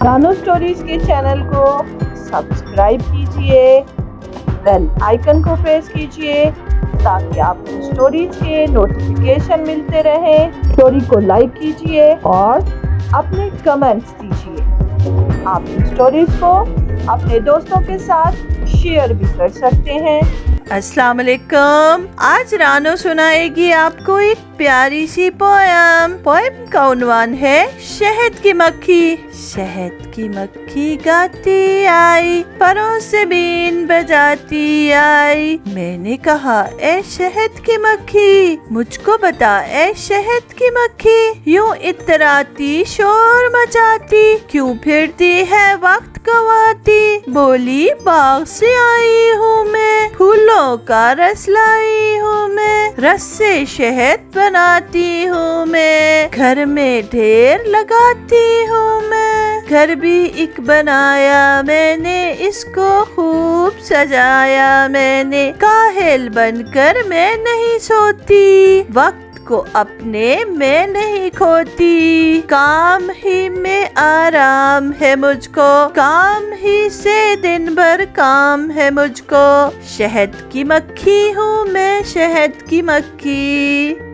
रानो स्टोरीज के चैनल को सब्सक्राइब कीजिए, बेल आइकन को प्रेस कीजिए ताकि आपको स्टोरीज के नोटिफिकेशन मिलते रहे। स्टोरी को लाइक कीजिए और अपने कमेंट्स दीजिए। आप इन स्टोरीज को अपने दोस्तों के साथ शेयर भी कर सकते हैं। अस्सलाम वालेकुम। आज रानो सुनाएगी आपको एक प्यारी सी पोयम का उन्वान है शहद की मक्खी। शहद की मक्खी गाती आई, परों से बीन बजाती आई। मैंने कहा ए शहद की मक्खी, मुझको बता ए शहद की मक्खी, यूं इतराती शोर मचाती, क्यों फिरती है वक्त गवाती। बोली बाग से आई हूँ मैं, फूलों का रस लाई हूँ मैं, रस से शहद बनाती हूँ मैं, घर में ढेर लगाती हूँ मैं। घर भी एक बनाया मैंने, इसको खूब सजाया मैंने। काहिल बनकर मैं नहीं सोती, वक्त को अपने मैं नहीं खोती। काम ही में आराम है मुझको, काम ही से दिन भर काम है मुझको। शहद की मक्खी हूँ मैं, शहद की मक्खी।